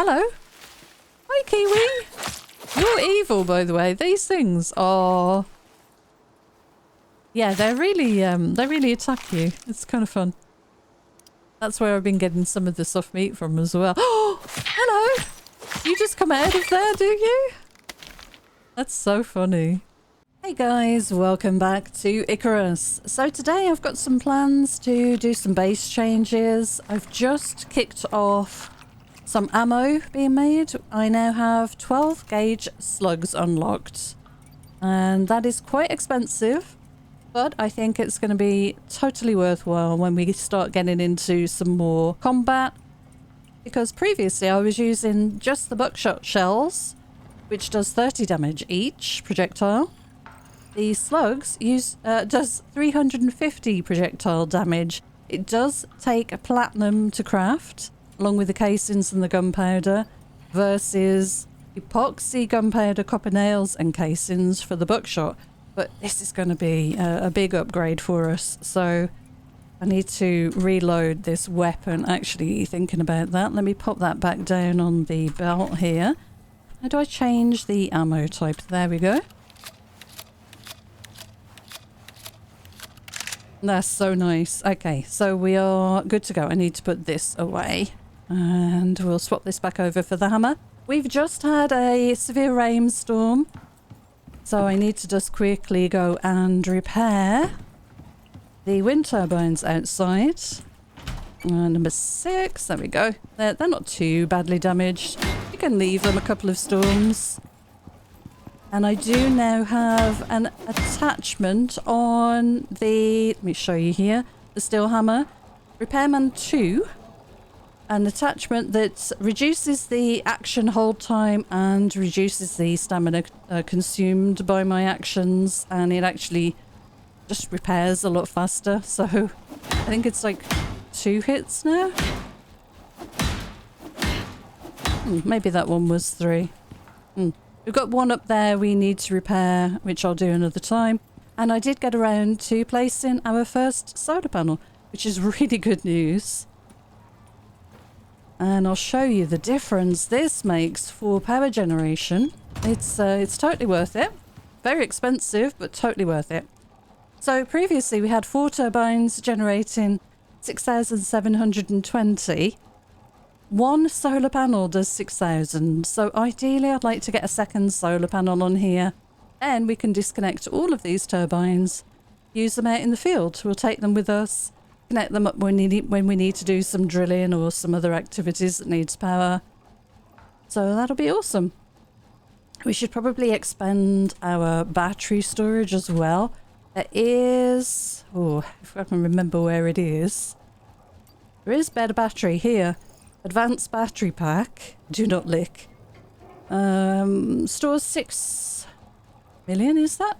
hello. Hi, Kiwi. You're evil, by the way. These things are... Yeah, they really attack you. It's kind of fun. That's where I've been getting some of the soft meat from as well. Oh, hello. You just come out of there, do you? That's so funny. Hey guys, welcome back to Icarus. So today I've got some plans to do some base changes. I've just kicked off some ammo being made. I now have 12 gauge slugs unlocked. And that is quite expensive, but I think it's going to be totally worthwhile when we start getting into some more combat. Because previously I was using just the buckshot shells, which does 30 damage each projectile. The slugs does 350 projectile damage. It does take a platinum to craft, along with the casings and the gunpowder, versus epoxy, gunpowder, copper nails and casings for the buckshot. But this is going to be a big upgrade for us, so I need to reload this weapon. Actually, thinking about that, let me pop that back down on the belt here. How do I change the ammo type? There we go. That's so nice. Okay, so we are good to go. I need to put this away and we'll swap this back over for the hammer. We've just had a severe rainstorm, so I need to just quickly go and repair the wind turbines outside. Number 6, there we go. They're not too badly damaged. You can leave them a couple of storms. And I do now have an attachment on the, let me show you here, the steel hammer, Repairman 2, an attachment that reduces the action hold time and reduces the stamina consumed by my actions, and it actually just repairs a lot faster. So I think it's like 2 hits now. Maybe that one was 3. We've got one up there we need to repair, which I'll do another time. And I did get around to placing our first solar panel, which is really good news. And I'll show you the difference this makes for power generation. It's totally worth it. Very expensive, but totally worth it. So previously we had 4 turbines generating 6,720. One solar panel does 6,000, so ideally I'd like to get a second solar panel on here. Then we can disconnect all of these turbines, use them out in the field. We'll take them with us, connect them up when we need to do some drilling or some other activities that needs power. So that'll be awesome. We should probably expand our battery storage as well. There is... oh, if I can remember where it is. There is better battery here. Advanced battery pack, do not lick. Stores 6 million, is that?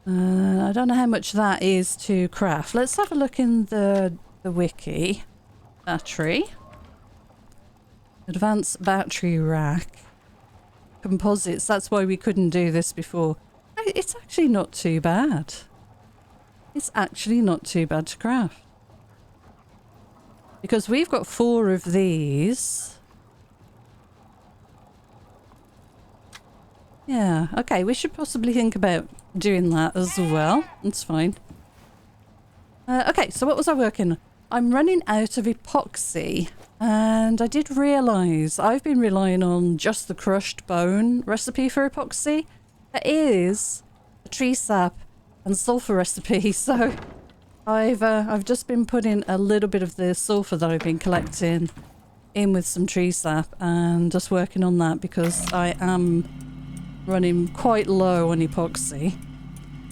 I don't know how much that is to craft. Let's have a look in the wiki. Battery. Advanced battery rack. Composites, that's why we couldn't do this before. It's actually not too bad. It's actually not too bad to craft. Because we've got 4 of these. Yeah, okay, we should possibly think about doing that as well. It's fine. Okay, so what was I working on? I'm running out of epoxy. And I did realise I've been relying on just the crushed bone recipe for epoxy. There is a tree sap and sulfur recipe, so... I've just been putting a little bit of the sulfur that I've been collecting in with some tree sap and just working on that because I am running quite low on epoxy.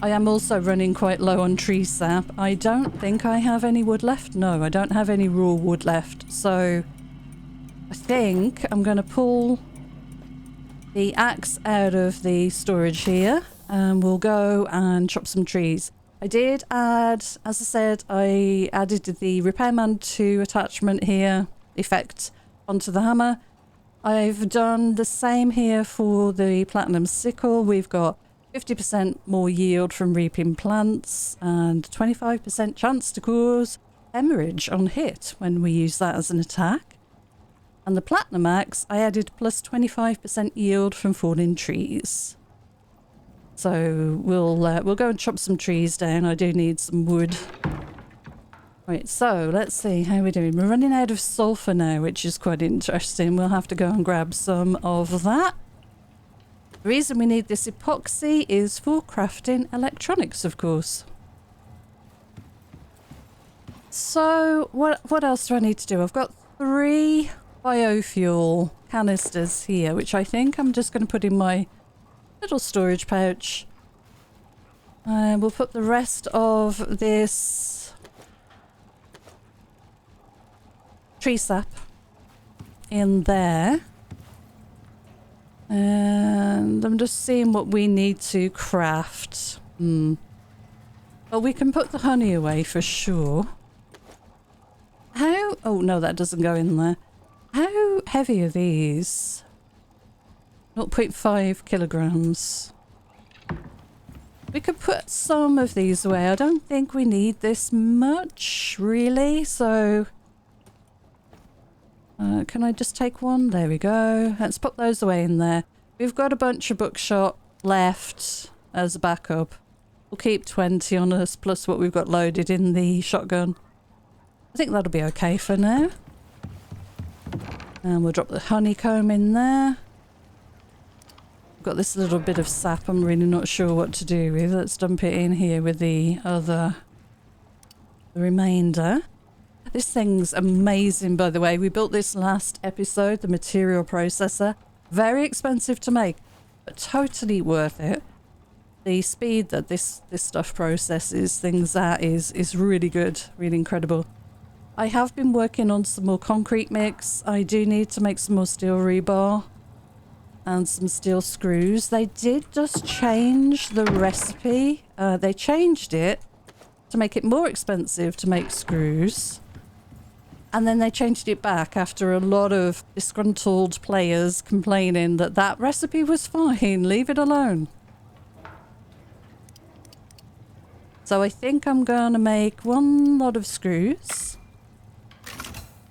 I am also running quite low on tree sap. I don't think I have any wood left. No, I don't have any raw wood left. So I think I'm going to pull the axe out of the storage here and we'll go and chop some trees. I did add, as I said, I added the Repairman 2 attachment here, effect, onto the hammer. I've done the same here for the platinum sickle. We've got 50% more yield from reaping plants and 25% chance to cause hemorrhage on hit when we use that as an attack. And the platinum axe, I added plus 25% yield from falling trees. So we'll go and chop some trees down. I do need some wood. Right, so let's see how we're doing. We're running out of sulfur now, which is quite interesting. We'll have to go and grab some of that. The reason we need this epoxy is for crafting electronics, of course. So what else do I need to do? I've got 3 biofuel canisters here, which I think I'm just going to put in my little storage pouch. We'll put the rest of this tree sap in there. And I'm just seeing what we need to craft. Well, we can put the honey away for sure. How... Oh, no, that doesn't go in there. How heavy are these? 0.5 kilograms. We could put some of these away. I don't think we need this much, really. So, can I just take one? There we go. Let's put those away in there. We've got a bunch of buckshot left as a backup. We'll keep 20 on us, plus what we've got loaded in the shotgun. I think that'll be okay for now. And we'll drop the honeycomb in there. I've got this little bit of sap I'm really not sure what to do with. Let's dump it in here with the remainder. This thing's amazing, by the way. We built this last episode, the material processor. Very expensive to make, but totally worth it. The speed that this stuff processes things at is really good, really incredible. I have been working on some more concrete mix. I do need to make some more steel rebar and some steel screws. They did just change the recipe. They changed it to make it more expensive to make screws. And then they changed it back after a lot of disgruntled players complaining that that recipe was fine, leave it alone. So I think I'm going to make one lot of screws.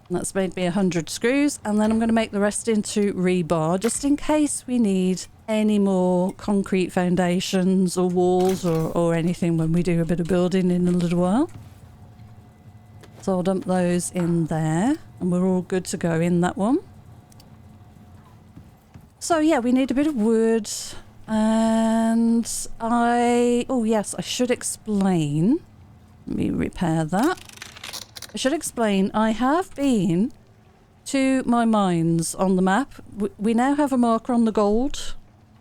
And that's made me 100 screws. And then I'm going to make the rest into rebar, just in case we need any more concrete foundations or walls or anything when we do a bit of building in a little while. So I'll dump those in there. And we're all good to go in that one. So yeah, we need a bit of wood. And oh yes, I should explain. Let me repair that. I should explain, I have been to my mines on the map. We now have a marker on the gold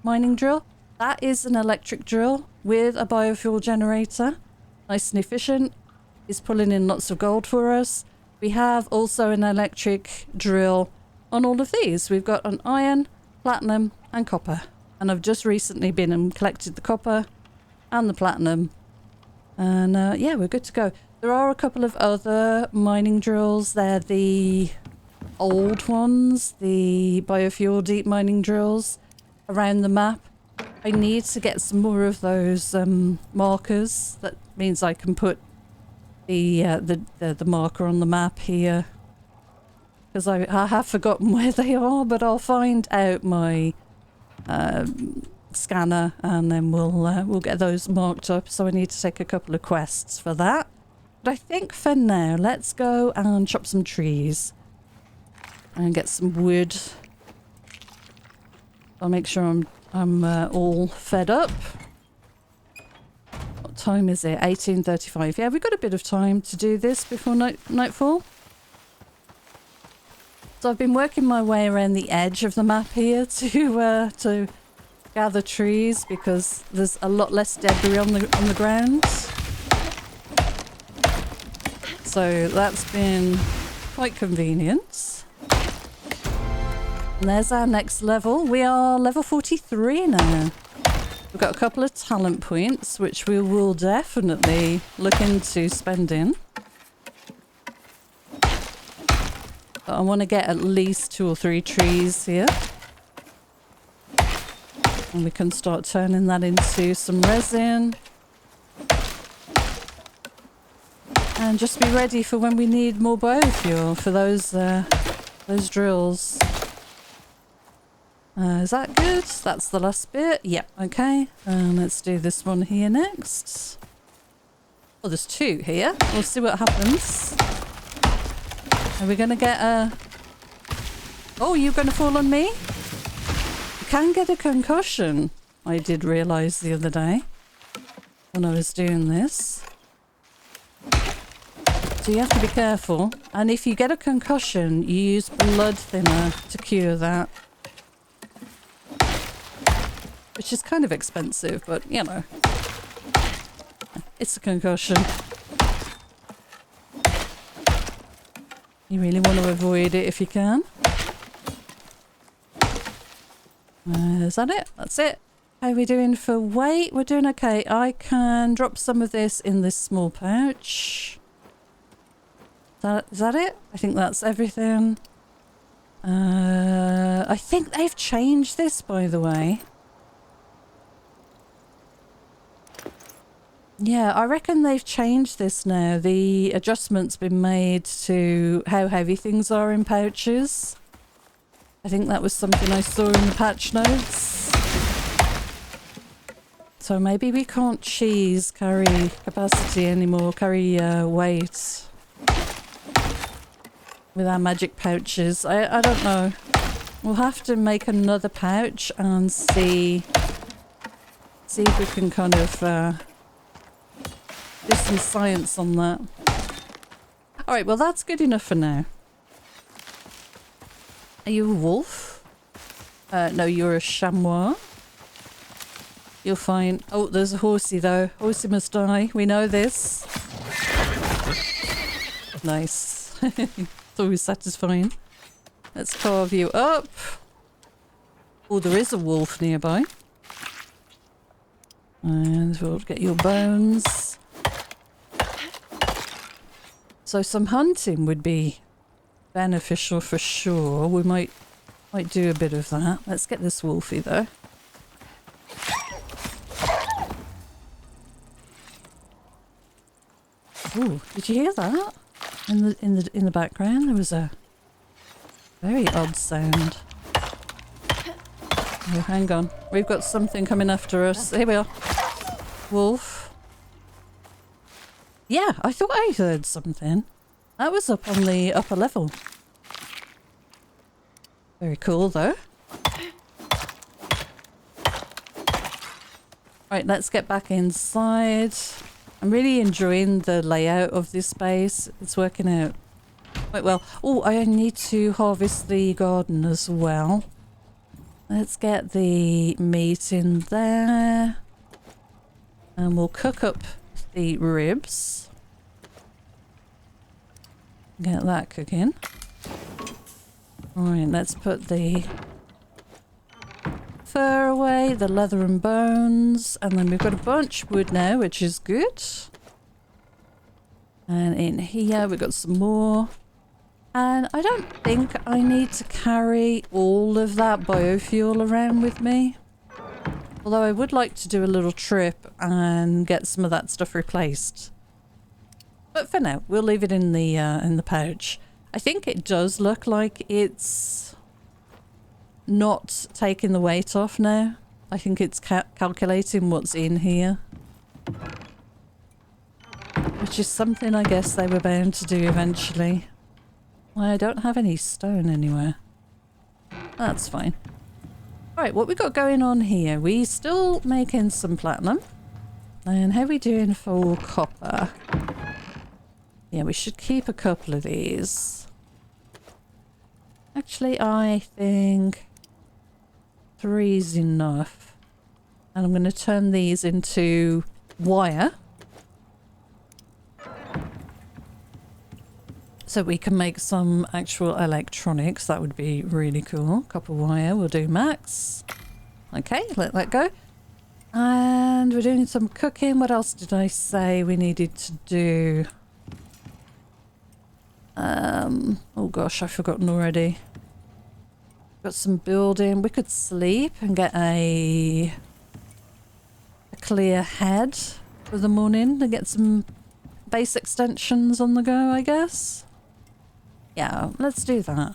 mining drill. That is an electric drill with a biofuel generator. Nice and efficient. It's pulling in lots of gold for us. We have also an electric drill on all of these. We've got an iron, platinum and copper. And I've just recently been and collected the copper and the platinum. And yeah, we're good to go. There are a couple of other mining drills. They're the old ones, the biofuel deep mining drills around the map. I need to get some more of those markers. That means I can put the marker on the map here. Because I have forgotten where they are, but I'll find out my scanner and then we'll get those marked up. So I need to take a couple of quests for that. But I think for now, let's go and chop some trees and get some wood. I'll make sure I'm all fed up. What time is it? 18:35. Yeah, we've got a bit of time to do this before nightfall. So I've been working my way around the edge of the map here to gather trees because there's a lot less debris on the ground. So that's been quite convenient. And there's our next level. We are level 43 now. We've got a couple of talent points, which we will definitely look into spending. But I want to get at least 2 or 3 trees here. And we can start turning that into some resin. And just be ready for when we need more biofuel for those Those drills. Is that good? That's the last bit. Yep, okay. Let's do this one here next. Oh, there's 2 here. We'll see what happens. Are we going to get a... Oh, you're going to fall on me? You can get a concussion. I did realise the other day when I was doing this. So you have to be careful. And if you get a concussion, you use blood thinner to cure that. Which is kind of expensive, but you know. It's a concussion. You really want to avoid it if you can. Is that it? That's it. How are we doing for weight? We're doing okay. I can drop some of this in this small pouch. Is that it? I think that's everything. I think they've changed this, by the way. Yeah, I reckon they've changed this now. The adjustment's been made to how heavy things are in pouches. I think that was something I saw in the patch notes. So maybe we can't carry capacity anymore, carry weight with our magic pouches. I don't know. We'll have to make another pouch and see if we can kind of do some science on that. Alright, well that's good enough for now. Are you a wolf? No, you're a chamois. You're fine. Oh, there's a horsey though. Horsey must die. We know this. Nice. It's always satisfying. Let's carve you up. Oh, there is a wolf nearby. And we'll get your bones. So some hunting would be beneficial for sure. We might do a bit of that. Let's get this wolfie though. Oh, did you hear that? In the background there was a very odd sound. Oh, hang on. We've got something coming after us. Here we are. Wolf. Yeah, I thought I heard something. That was up on the upper level. Very cool though. Right, let's get back inside. I'm really enjoying the layout of this space. It's working out quite well. Oh, I need to harvest the garden as well. Let's get the meat in there. And we'll cook up the ribs. Get that cooking. Alright, let's put the fur away, the leather and bones, and then we've got a bunch of wood now, which is good. And in here we've got some more. And I don't think I need to carry all of that biofuel around with me. Although I would like to do a little trip and get some of that stuff replaced. But for now, we'll leave it in the pouch. I think it does look like it's not taking the weight off now. I think it's calculating what's in here. Which is something I guess they were bound to do eventually. Well, I don't have any stone anywhere. That's fine. Right, what we got going on here? We still making some platinum. And how are we doing for copper? Yeah, we should keep a couple of these. Actually, I think 3's enough. And I'm going to turn these into wire. So we can make some actual electronics. That would be really cool. Copper wire, we'll do max. Okay, let that go. And we're doing some cooking. What else did I say we needed to do? Oh gosh, I've forgotten already. Got some building. We could sleep and get a clear head for the morning and get some base extensions on the go, I guess. Yeah, let's do that.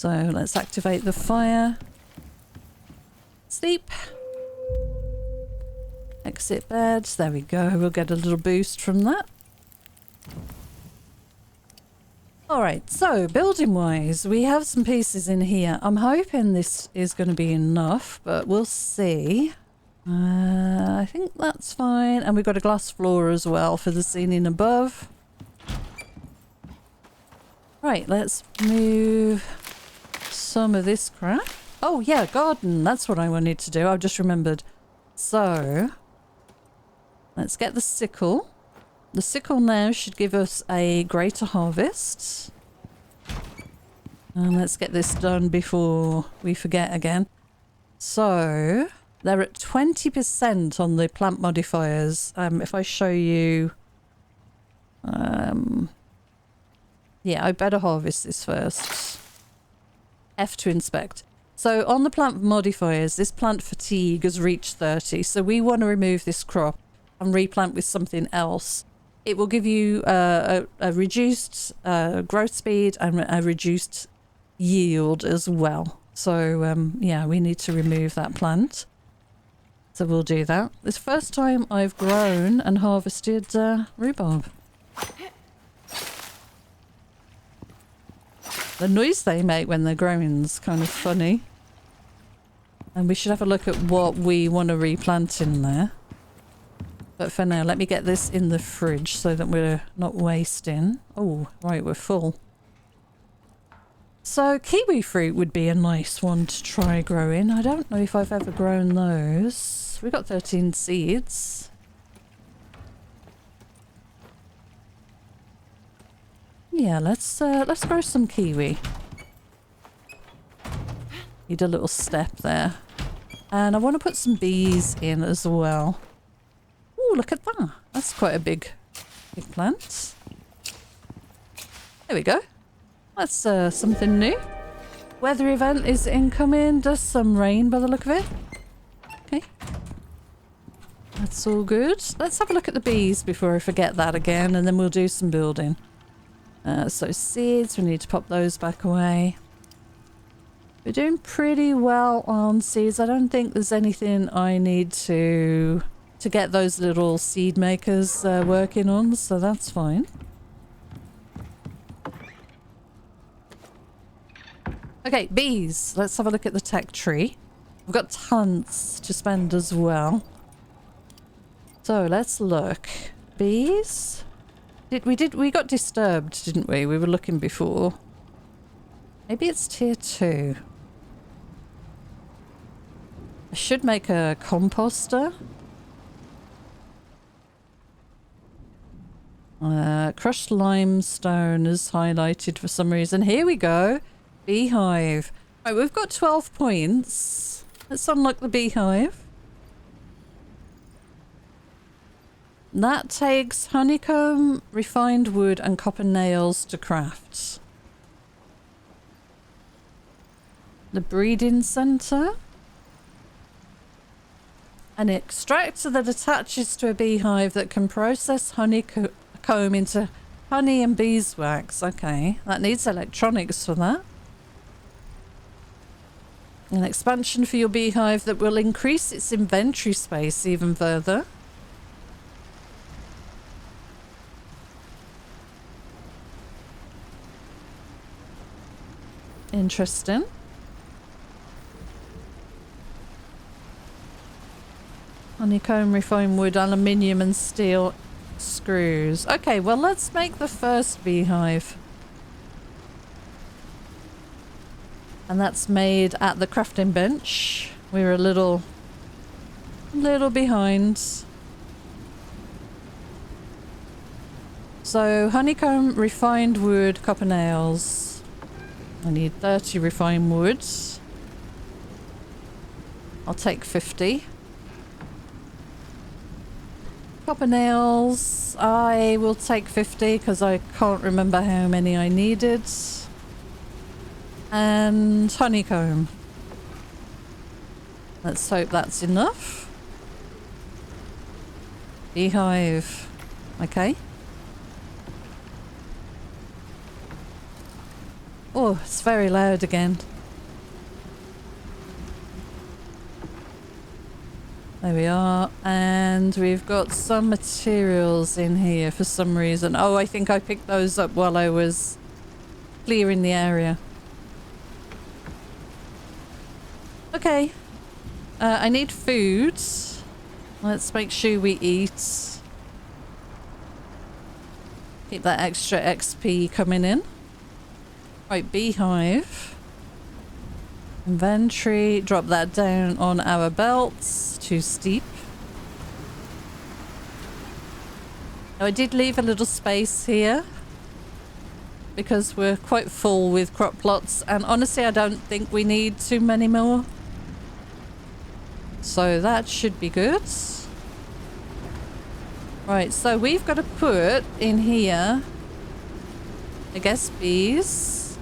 So let's activate the fire. Sleep. Exit bed. There we go. We'll get a little boost from that. Alright, so building wise, we have some pieces in here. I'm hoping this is going to be enough, but we'll see. I think that's fine. And we've got a glass floor as well for the ceiling above. Right, let's move some of this crap. Oh yeah, garden. That's what I wanted to do. I've just remembered. So, let's get the sickle. The sickle now should give us a greater harvest. And let's get this done before we forget again. So, they're at 20% on the plant modifiers. If I show you... yeah, I better harvest this first. F to inspect. So on the plant modifiers, this plant fatigue has reached 30. So we want to remove this crop and replant with something else. It will give you a reduced growth speed and a reduced yield as well. So yeah, we need to remove that plant. So we'll do that. This first time I've grown and harvested rhubarb. The noise they make when they're growing is kind of funny. And we should have a look at what we want to replant in there. But for now, let me get this in the fridge so that we're not wasting. Oh, right, we're full. So kiwi fruit would be a nice one to try growing. I don't know if I've ever grown those. We've got 13 seeds. Yeah, let's grow some kiwi. Need a little step there. And I want to put some bees in as well. Oh, look at that. That's quite a big plant. There we go. That's something new. Weather event is incoming. Does some rain by the look of it. Okay. That's all good. Let's have a look at the bees before I forget that again, and then we'll do some building. So seeds, we need to pop those back away. We're doing pretty well on seeds. I don't think there's anything I need to get those little seed makers working on, so that's fine. Okay, bees. Let's have a look at the tech tree. We've got tons to spend as well. So let's look. Bees. We got disturbed, didn't we? We were looking before. Maybe it's tier 2. I should make a composter. Crushed limestone is highlighted for some reason. Here we go. Beehive. Right, we've got 12 points. Let's unlock the beehive. That takes honeycomb, refined wood, and copper nails to craft. The breeding center. An extractor that attaches to a beehive that can process honeycomb into honey and beeswax. Okay, that needs electronics for that. An expansion for your beehive that will increase its inventory space even further. Interesting. Honeycomb, refined wood, aluminium and steel screws. Okay, well let's make the first beehive. And that's made at the crafting bench. We were a little behind. So honeycomb, refined wood, copper nails. I need 30 refined woods. I'll take 50. Copper nails, I will take 50 because I can't remember how many I needed. And honeycomb. Let's hope that's enough. Beehive. Okay. Oh, it's very loud again. There we are. And we've got some materials in here for some reason. Oh, I think I picked those up while I was clearing the area. Okay. I need food. Let's make sure we eat. Keep that extra XP coming in. Right, beehive. Inventory. Drop that down on our belts. Too steep. Now, I did leave a little space here because we're quite full with crop plots, and honestly I don't think we need too many more. So that should be good. Right, so we've got to put in here, I guess, bees.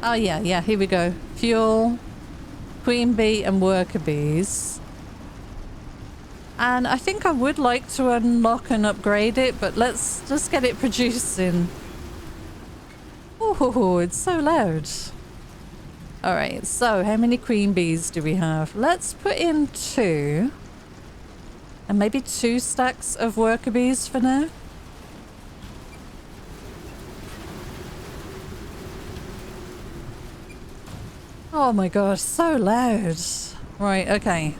Oh yeah, here we go. Fuel, queen bee and worker bees. And I think I would like to unlock and upgrade it, but let's just get it producing. Oh, it's so loud. Alright, so how many queen bees do we have? Let's put in 2. And maybe 2 stacks of worker bees for now. Oh my gosh, so loud. Right, okay.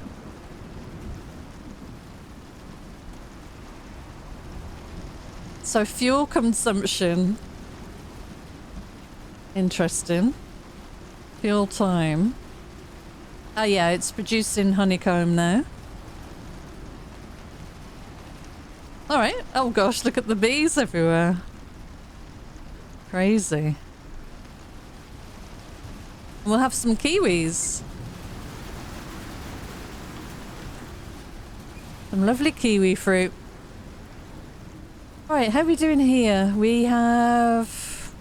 So fuel consumption. Interesting. Fuel time. Oh yeah, it's producing honeycomb now. Alright. Oh gosh, look at the bees everywhere. Crazy. We'll have some kiwis. Some lovely kiwi fruit. Alright, how are we doing here? We have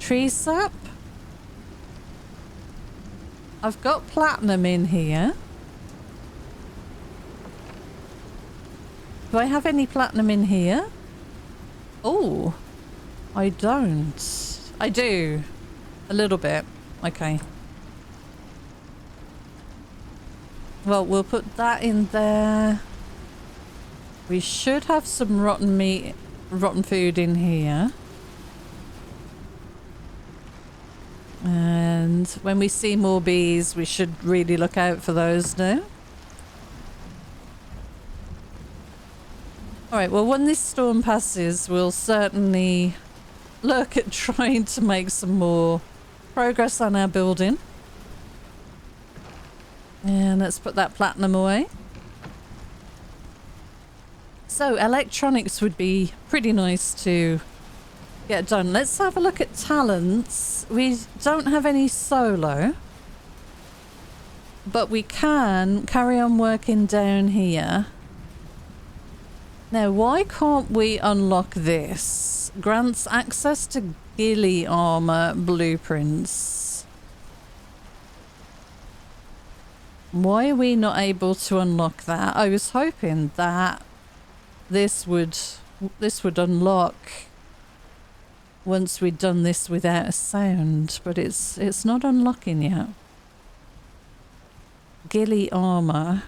tree sap. I've got platinum in here. Do I have any platinum in here? Oh, I don't. I do. A little bit. Okay. Well, we'll put that in there. We should have some rotten meat, rotten food in here. And when we see more bees, we should really look out for those now. Alright, well, when this storm passes, we'll certainly look at trying to make some more progress on our building. And let's put that platinum away. So, electronics would be pretty nice to get done. Let's have a look at talents. We don't have any solo, but we can carry on working down here. Now, why can't we unlock this? Grants access to ghillie armor blueprints. Why are we not able to unlock that? I was hoping that this would unlock once we'd done this without a sound, but it's not unlocking yet. Ghillie armor.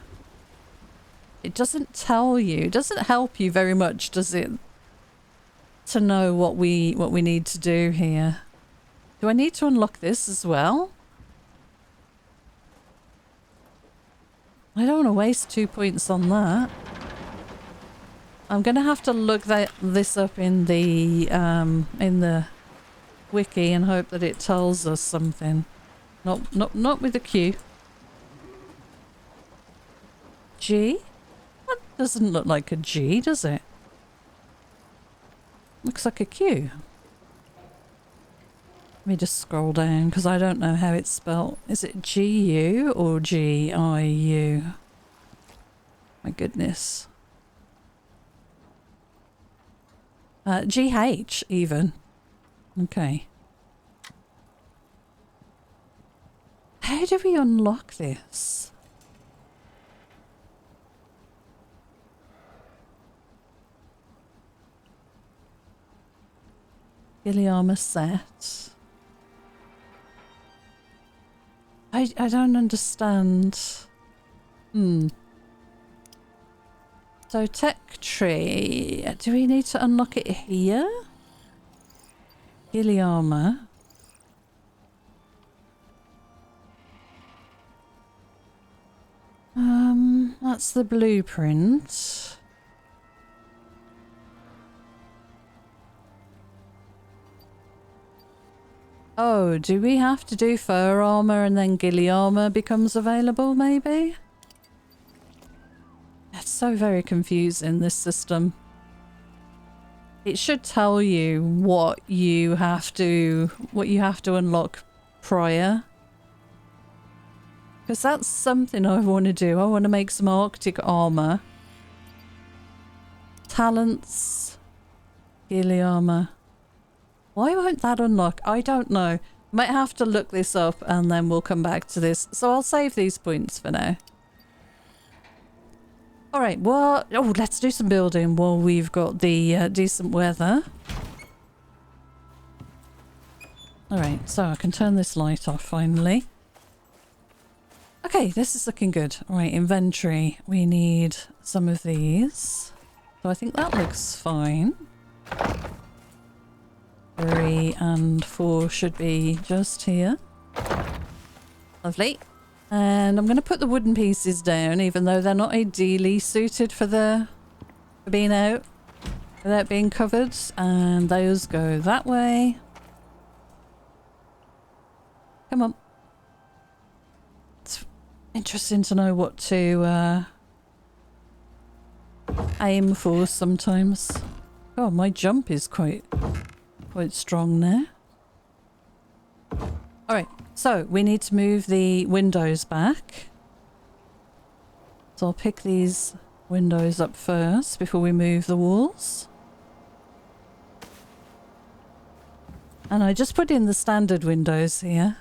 It doesn't tell you, it doesn't help you very much, does it? To know what we need to do here. Do I need to unlock this as well? I don't want to waste 2 points on that. I'm gonna have to look this up in the wiki and hope that it tells us something. Not with a Q. G? That doesn't look like a G, does it? Looks like a Q. Let me just scroll down because I don't know how it's spelled. Is it G-U or G-I-U? My goodness. G-H even. Okay. How do we unlock this? Ghillie armor set. I don't understand. So tech tree. Do we need to unlock it here? Ghillie armor. That's the blueprint. Oh, do we have to do fur armor and then ghillie armor becomes available, maybe? It's so very confusing, this system. It should tell you what you have to unlock prior. Because that's something I want to do. I want to make some Arctic armor. Talents. Ghillie armor. Why won't that unlock? I don't know. Might have to look this up and then we'll come back to this. So I'll save these points for now. Alright, well, let's do some building while we've got the decent weather. Alright, so I can turn this light off finally. Okay, this is looking good. Alright, inventory. We need some of these. So I think that looks fine. 3 and 4 should be just here. Lovely. And I'm going to put the wooden pieces down, even though they're not ideally suited for being out without being covered. And those go that way. Come on. It's interesting to know what to aim for sometimes. Oh, my jump is quite strong there. Alright, so we need to move the windows back. So I'll pick these windows up first before we move the walls. And I just put in the standard windows here.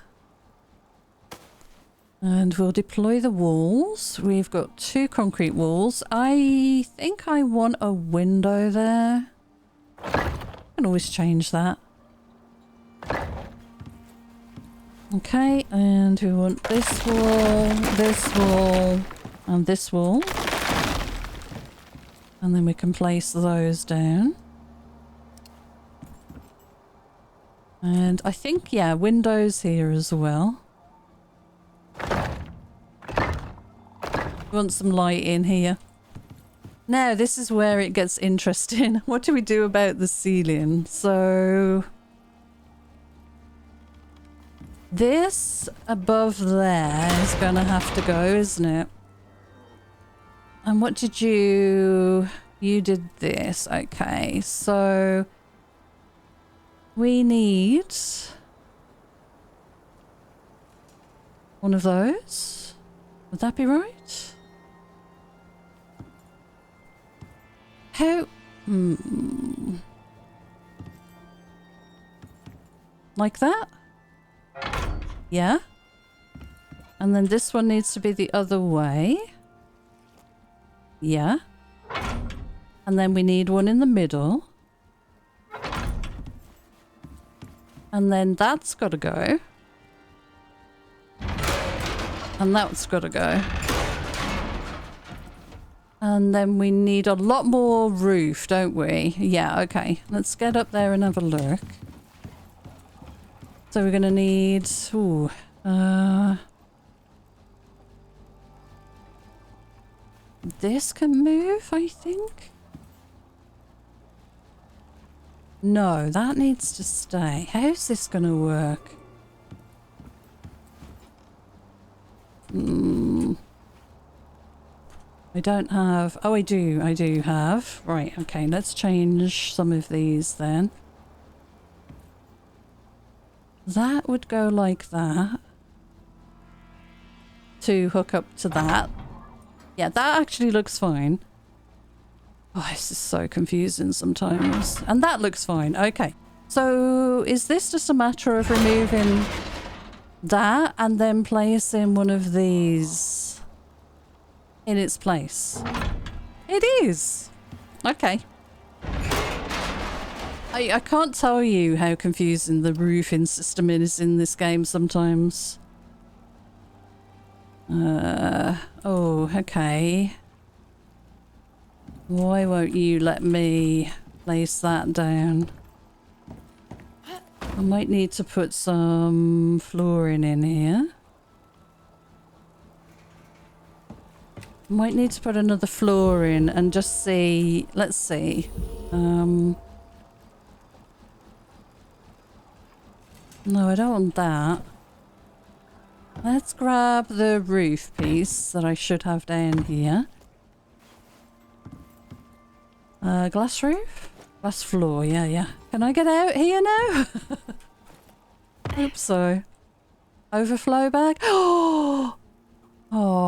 And we'll deploy the walls. We've got 2 concrete walls. I think I want a window there. I can always change that. Okay, and we want this wall, and this wall. And then we can place those down. And I think, yeah, windows here as well. We want some light in here. Now, this is where it gets interesting. What do we do about the ceiling? So this above there is going to have to go, isn't it? And what did you did this. Okay, so we need one of those. Would that be right? How? Like that? Yeah. And then this one needs to be the other way. Yeah. And then we need one in the middle. And then that's got to go. And that's got to go. And then we need a lot more roof, don't we? Yeah, okay. Let's get up there and have a look. So we're going to need... Ooh, this can move, I think. No, that needs to stay. How's this going to work? I don't have... Oh, I do have. Right, okay, let's change some of these then. That would go like that. To hook up to that. Yeah, that actually looks fine. Oh, this is so confusing sometimes. And that looks fine. Okay. So is this just a matter of removing that and then placing one of these in its place? It is. Okay. I can't tell you how confusing the roofing system is in this game sometimes. Oh, okay. Why won't you let me place that down? I might need to put some flooring in here. Might need to put another floor in and just see. Let's see. No, I don't want that. Let's grab the roof piece that I should have down here. Glass roof? Glass floor, yeah. Can I get out here now? Hope so. Overflow bag? Oh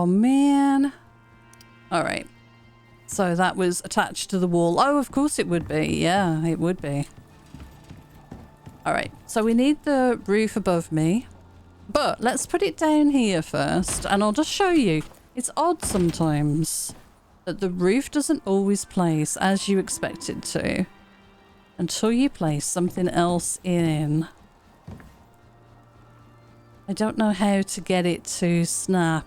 man. Alright. So that was attached to the wall. Oh, of course it would be. Yeah, it would be. Alright, so we need the roof above me. But let's put it down here first, and I'll just show you. It's odd sometimes that the roof doesn't always place as you expect it to until you place something else in. I don't know how to get it to snap.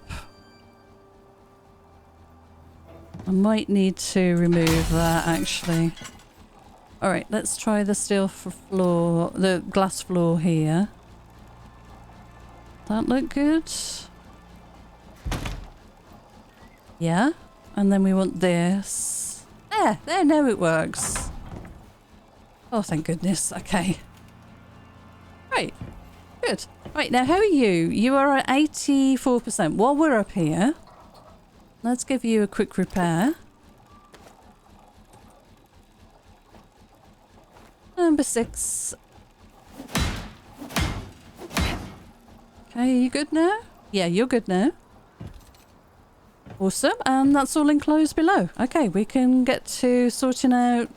I might need to remove that actually. Alright, let's try the steel floor, the glass floor here. That look good? Yeah. And then we want this. There, now it works. Oh, thank goodness. Okay. Right. Good. Right, now how are you? You are at 84%. While we're up here, let's give you a quick repair. Number 6. Okay, are you good now? Yeah, you're good now. Awesome, and that's all enclosed below. Okay, we can get to sorting out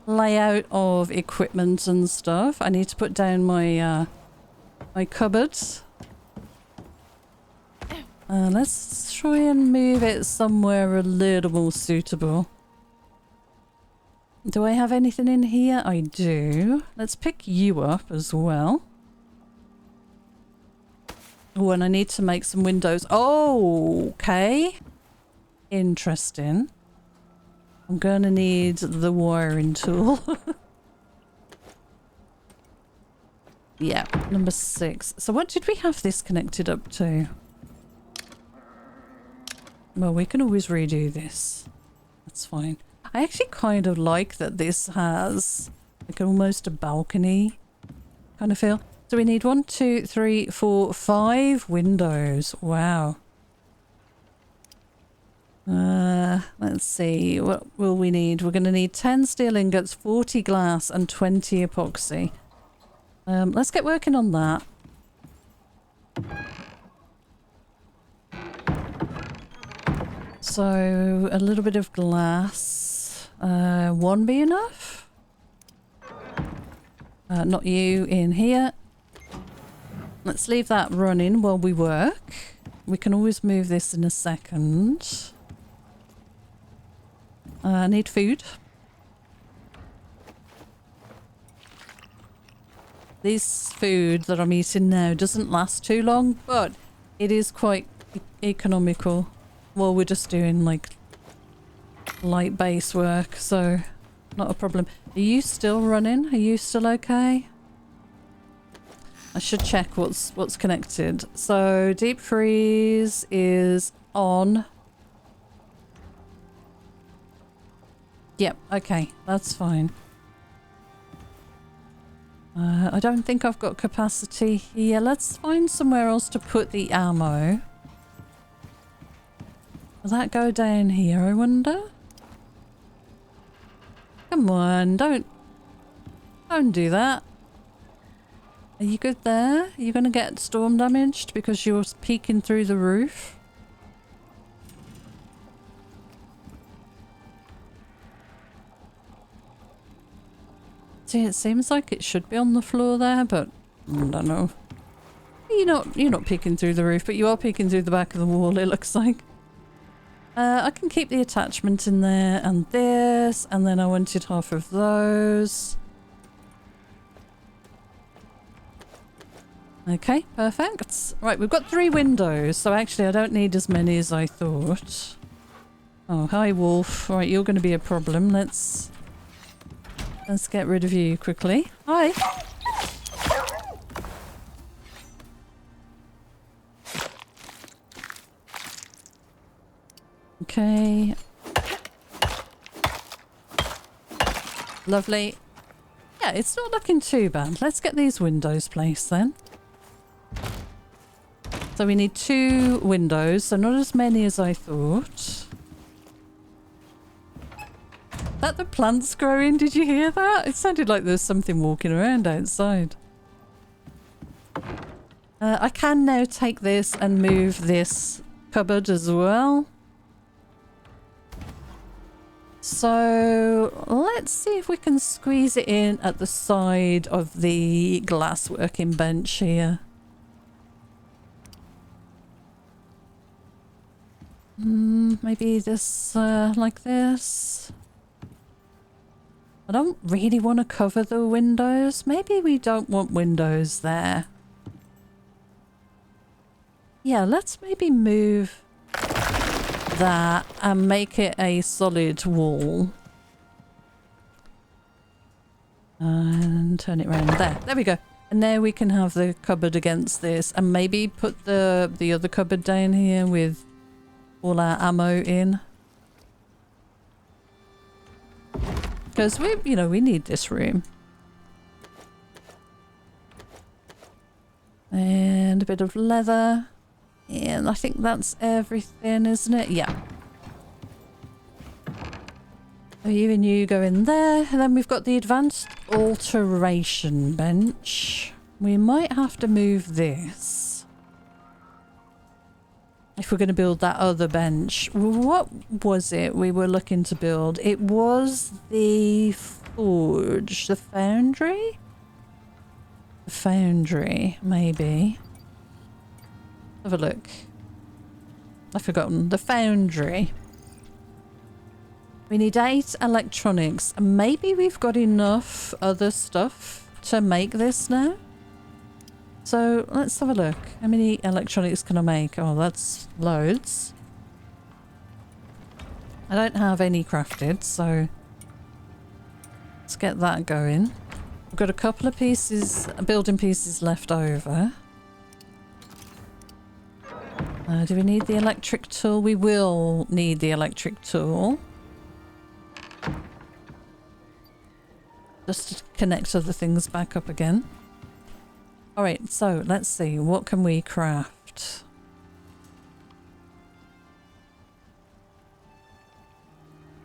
layout of equipment and stuff. I need to put down my my cupboards. Let's try and move it somewhere a little more suitable. Do I have anything in here? I do. Let's pick you up as well. Oh, and I need to make some windows. Oh, okay. Interesting. I'm going to need the wiring tool. Yeah, number 6. So what did we have this connected up to? Well, we can always redo this. That's fine. I actually kind of like that this has like almost a balcony kind of feel. So we need 1, 2, 3, 4, 5 windows. Wow. Let's see. What will we need? We're going to need 10 steel ingots, 40 glass, and 20 epoxy. Let's get working on that. So a little bit of glass. 1 be enough? Not you in here. Let's leave that running while we work. We can always move this in a second. I need food. This food that I'm eating now doesn't last too long, but it is quite economical while we're just doing like light base work, so not a problem. Are you still running? Are you still okay? I should check what's connected. So deep freeze is on. Yep, okay, that's fine. I don't think I've got capacity here. Let's find somewhere else to put the ammo. Will that go down here, I wonder? Come on, don't do that. Are you good there? Are you going to get storm damaged because you're peeking through the roof? See, it seems like it should be on the floor there, but I don't know. You're not peeking through the roof, but you are peeking through the back of the wall, it looks like. I can keep the attachment in there and this, and then I wanted half of those. Okay, perfect. Right, we've got 3 windows, so actually I don't need as many as I thought. Oh, hi wolf. Right, you're going to be a problem. Let's get rid of you quickly. Hi. Okay. Lovely. Yeah, it's not looking too bad. Let's get these windows placed then. So we need 2 windows, so not as many as I thought. Is that the plants growing? Did you hear that? It sounded like there's something walking around outside. I can now take this and move this cupboard as well. So let's see if we can squeeze it in at the side of the glass working bench here. Maybe this, like this. I don't really want to cover the windows. Maybe we don't want windows there. Yeah, let's maybe move that and make it a solid wall. And turn it around there. There we go. And now we can have the cupboard against this and maybe put the other cupboard down here with all our ammo in. Because we need this room. And a bit of leather. And I think that's everything, isn't it? Yeah. So you and you go in there. And then we've got the advanced alteration bench. We might have to move this. If we're going to build that other bench. What was it we were looking to build? It was the forge. The foundry? The foundry, maybe. Have a look. I've forgotten. The foundry. We need 8 electronics. And maybe we've got enough other stuff to make this now. So let's have a look. How many electronics can I make? Oh, that's loads. I don't have any crafted, so let's get that going. We've got a couple of pieces, building pieces left over. Do we need the electric tool? We will need the electric tool. Just to connect other things back up again. Alright, so let's see. What can we craft?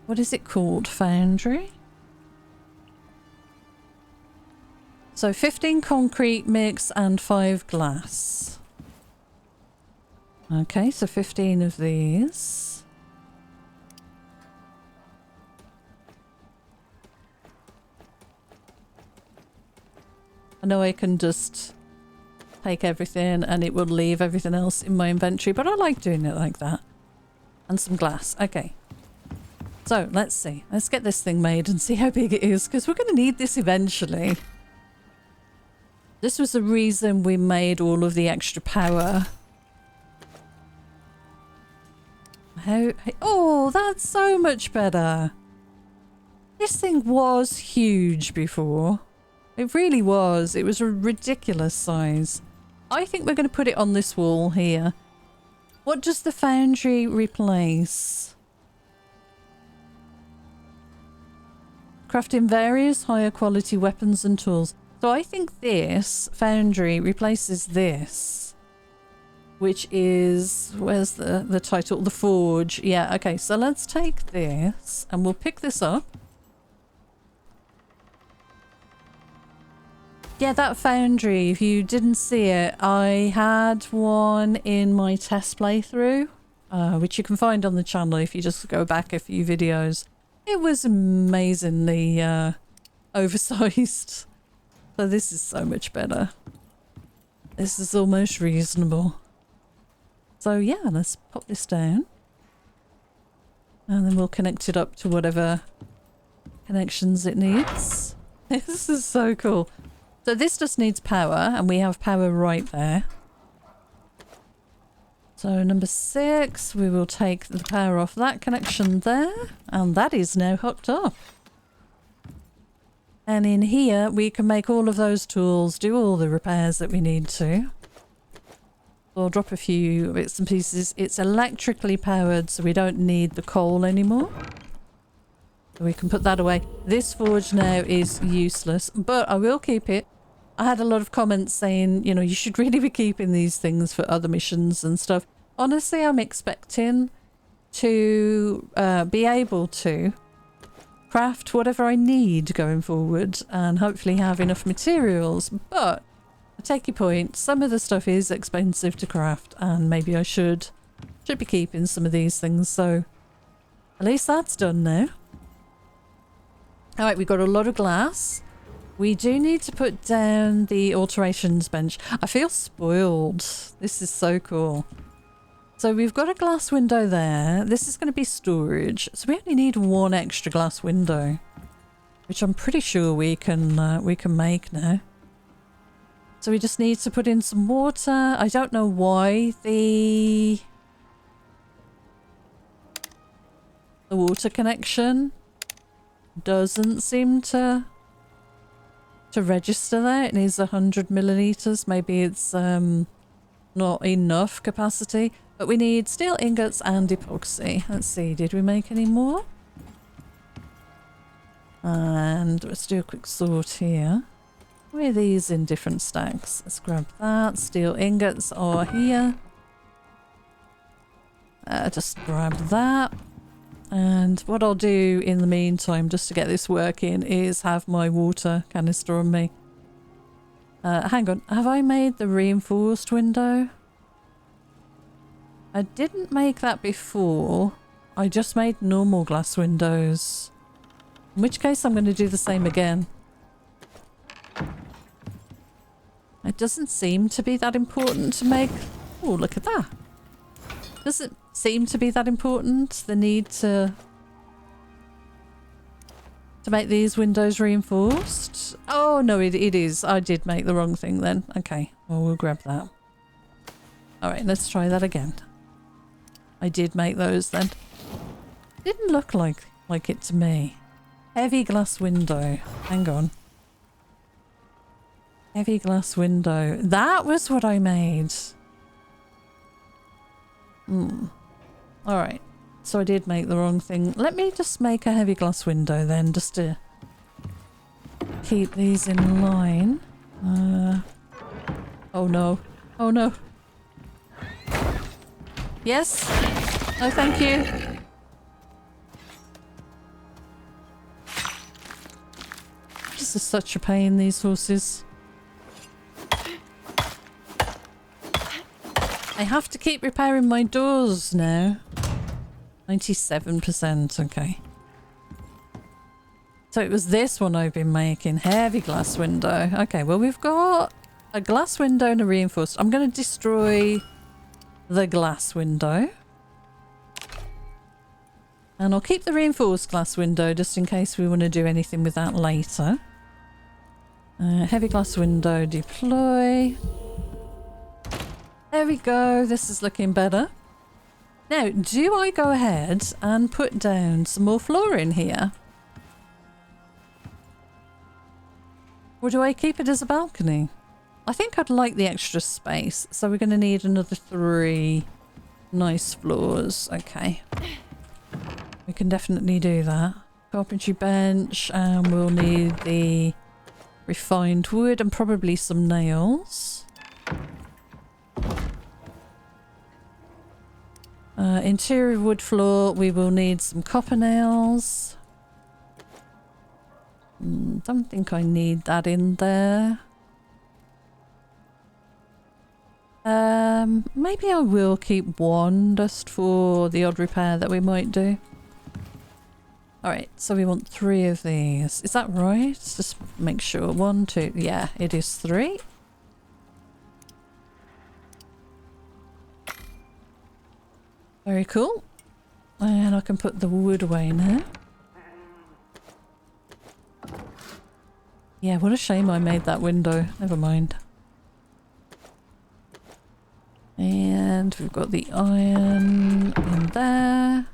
What is it called? Foundry? So 15 concrete mix and 5 glass. Okay, so 15 of these. I know I can just take everything and it will leave everything else in my inventory, but I like doing it like that. And some glass. Okay. So let's see. Let's get this thing made and see how big it is, because we're going to need this eventually. This was the reason we made all of the extra power. Oh, that's so much better. This thing was huge before. It really was. It was a ridiculous size. I think we're going to put it on this wall here. What does the foundry replace? Crafting various higher quality weapons and tools. So I think this foundry replaces this, which is, where's the title? The forge. Yeah, okay. So let's take this and we'll pick this up. Yeah, that foundry, if you didn't see it, I had one in my test playthrough, which you can find on the channel if you just go back a few videos. It was amazingly oversized. So this is so much better. This is almost reasonable. So yeah, let's pop this down. And then we'll connect it up to whatever connections it needs. This is so cool. So this just needs power, and we have power right there. So number 6, we will take the power off that connection there, and that is now hooked up. And in here, we can make all of those tools, do all the repairs that we need to. We'll drop a few bits and pieces. It's electrically powered, so we don't need the coal anymore. So we can put that away. This forge now is useless, but I will keep it. I had a lot of comments saying, you know, you should really be keeping these things for other missions and stuff. Honestly, I'm expecting to be able to craft whatever I need going forward and hopefully have enough materials. But I take your point. Some of the stuff is expensive to craft, and maybe I should be keeping some of these things. So at least that's done now. All right, we've got a lot of glass. We do need to put down the alterations bench. I feel spoiled. This is so cool. So we've got a glass window there. This is going to be storage. So we only need 1 extra glass window, which I'm pretty sure we can make now. So we just need to put in some water. I don't know why the water connection doesn't seem to register there. It needs 100 milliliters. Maybe it's not enough capacity. But we need steel ingots and epoxy. Let's see, did we make any more? And let's do a quick sort here. Where are these in different stacks? Let's grab that. Steel ingots are here. Just grab that. And what I'll do in the meantime, just to get this working, is have my water canister on me. Hang on, have I made the reinforced window? I didn't make that before. I just made normal glass windows. In which case I'm going to do the same again. It doesn't seem to be that important to make... Oh, look at that. Doesn't seem to be that important, the need to make these windows reinforced. Oh, no, it is. I did make the wrong thing then. Okay, well, we'll grab that. Alright, let's try that again. I did make those then. Didn't look like it to me. Heavy glass window. Hang on. Heavy glass window. That was what I made. Alright. So I did make the wrong thing. Let me just make a heavy glass window then, just to keep these in line. Oh no. Oh no. Yes? No, thank you. This is such a pain, these horses. I have to keep repairing my doors now. 97%, okay. So it was this one I've been making. Heavy glass window. Okay, well we've got a glass window and a reinforced. I'm going to destroy the glass window. And I'll keep the reinforced glass window just in case we want to do anything with that later. Heavy glass window, deploy. There we go. This is looking better. Now, do I go ahead and put down some more floor in here? Or do I keep it as a balcony? I think I'd like the extra space. So we're going to need another 3 nice floors. Okay. We can definitely do that. Carpentry bench, and we'll need the refined wood and probably some nails. Interior wood floor, we will need some copper nails. Don't think I need that in there. Maybe I will keep 1 just for the odd repair that we might do. Alright, so we want 3 of these. Is that right? Just make sure. 1, 2. Yeah, it is 3. Very cool. And I can put the wood away now. Yeah, what a shame I made that window. Never mind. And we've got the iron in there.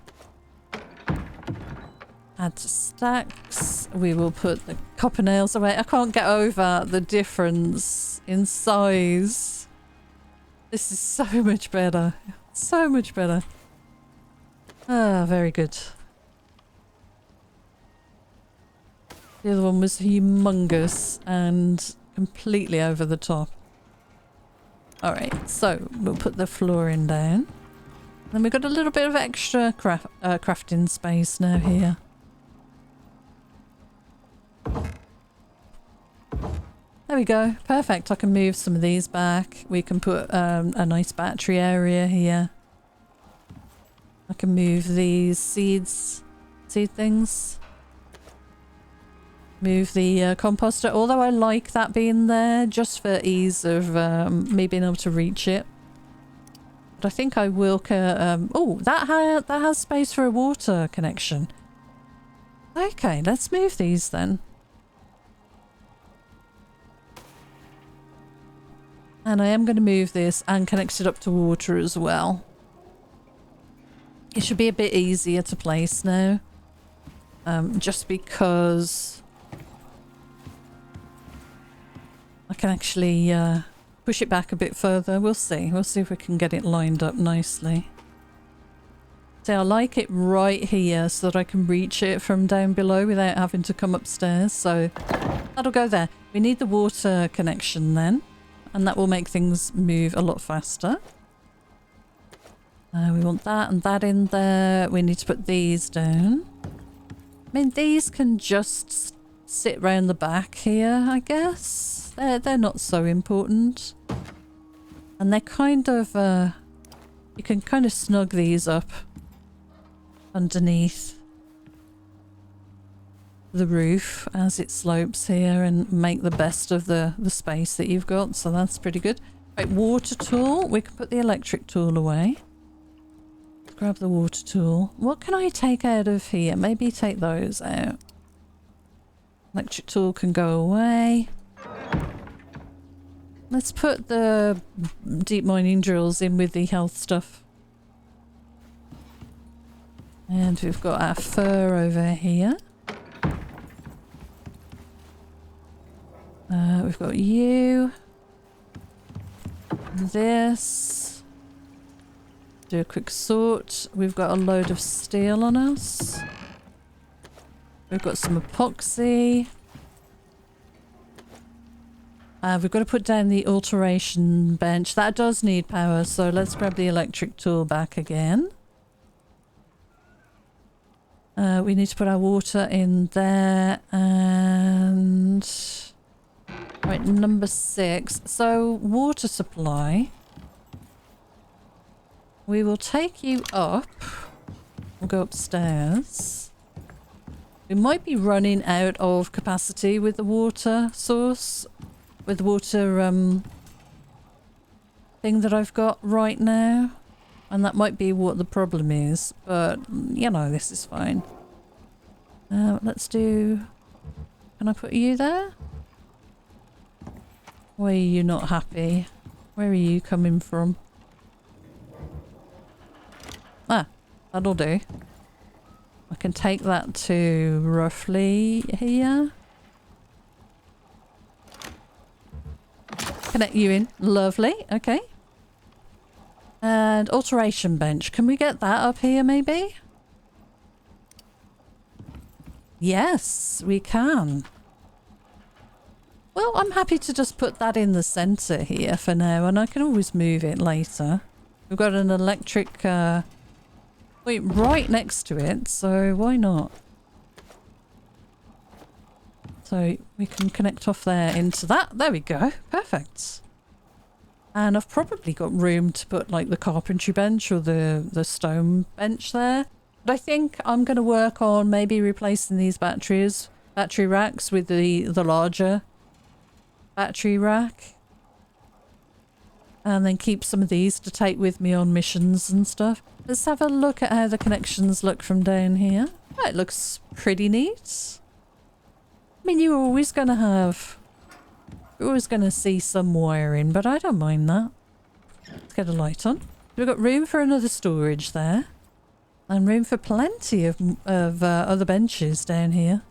Add to stacks. We will put the copper nails away. I can't get over the difference in size. This is so much better. So much better. Ah, very good. The other one was humongous and completely over the top. Alright, so we'll put the flooring down. Then we've got a little bit of extra crafting space now here. There we go. Perfect. I can move some of these back. We can put a nice battery area here. I can move these seed things. Move the composter, although I like that being there just for ease of me being able to reach it. But I think I will... oh, that has space for a water connection. Okay, let's move these then. And I am going to move this and connect it up to water as well. It should be a bit easier to place now. Just because I can actually push it back a bit further. We'll see. We'll see if we can get it lined up nicely. See, I like it right here so that I can reach it from down below without having to come upstairs. So that'll go there. We need the water connection then. And that will make things move a lot faster. We want that and that in there. We need to put these down. I mean, these can just sit round the back here, I guess. They're not so important. And they're kind of... you can kind of snug these up underneath the roof as it slopes here and make the best of the space that you've got. So that's pretty good. Right, water tool. We can put the electric tool away. Grab the water tool. What can I take out of here? Maybe take those out. Electric tool can go away. Let's put the deep mining drills in with the health stuff. And we've got our fur over here. We've got you. This. Do a quick sort. We've got a load of steel on us. We've got some epoxy. We've got to put down the alteration bench. That does need power, so let's grab the electric tool back again. We need to put our water in there and... Right, number 6. So, water supply. We will take you up. We'll go upstairs. We might be running out of capacity with the water source. With the water thing that I've got right now. And that might be what the problem is. But, you know, this is fine. Let's do... Can I put you there? Why are you not happy? Where are you coming from? Ah, that'll do. I can take that to roughly here. Connect you in. Lovely. Okay. And alteration bench. Can we get that up here maybe? Yes, we can. Well, I'm happy to just put that in the centre here for now, and I can always move it later. We've got an electric point right next to it, so why not? So we can connect off there into that. There we go. Perfect. And I've probably got room to put like the carpentry bench or the stone bench there. But I think I'm going to work on maybe replacing these battery racks with the larger battery rack. And then keep some of these to take with me on missions and stuff. Let's have a look at how the connections look from down here. Oh, it looks pretty neat. mean, you're always going to have... You're always going to see some wiring, but I don't mind that. Let's get a light on. We've got room for another storage there. And room for plenty of other benches down here.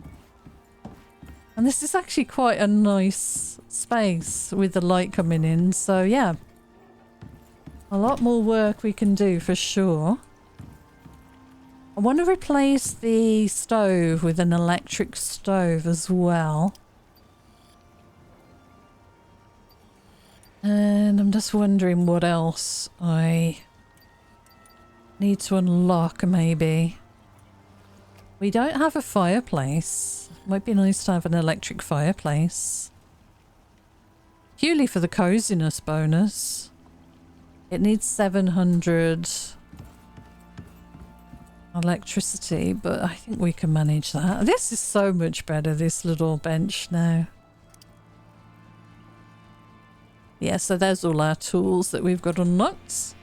And this is actually quite a nice space with the light coming in. So yeah, a lot more work we can do for sure. I want to replace the stove with an electric stove as well. And I'm just wondering what else I need to unlock maybe. We don't have a fireplace. Might be nice to have an electric fireplace. Purely for the coziness bonus. It needs 700 electricity, but I think we can manage that. This is so much better, this little bench now. Yeah, so there's all our tools that we've got unlocked.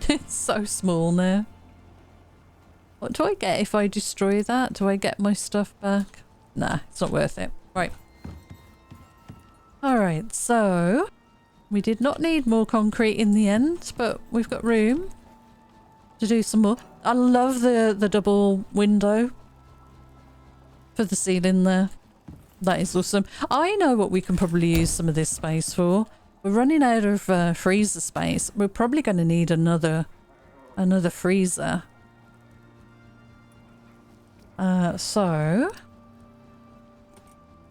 It's so small now. What do I get if I destroy that? Do I get my stuff back? Nah, it's not worth it. Right. Alright, so we did not need more concrete in the end, but we've got room to do some more. I love the double window for the ceiling there. That is awesome. I know what we can probably use some of this space for. We're running out of freezer space. We're probably going to need another freezer. So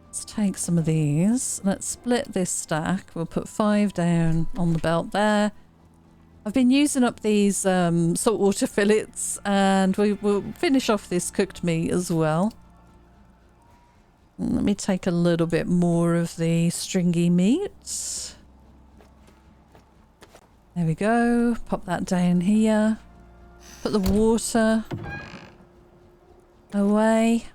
let's take some of these. Let's split this stack. We'll put 5 down on the belt there. I've been using up these saltwater fillets, and we will finish off this cooked meat as well. Let me take a little bit more of the stringy meat. There we go. Pop that down here. Put the water away.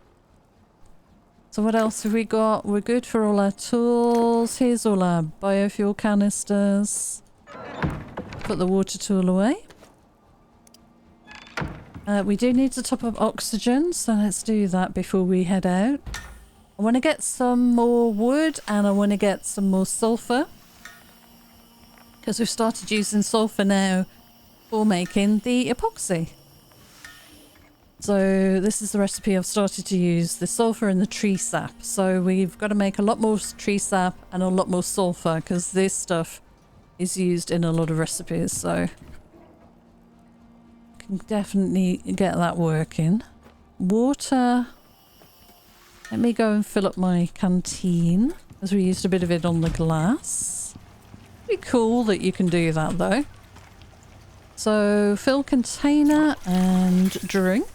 So what else have we got? We're good for all our tools. Here's all our biofuel canisters. Put the water tool away. We do need to top up oxygen, so let's do that before we head out. I want to get some more wood and I want to get some more sulfur. Because we've started using sulfur now for making the epoxy. So this is the recipe I've started to use, the sulfur and the tree sap. So we've got to make a lot more tree sap and a lot more sulfur because this stuff is used in a lot of recipes. So can definitely get that working. Water. Let me go and fill up my canteen as we used a bit of it on the glass. Pretty cool that you can do that though. So fill container and drink.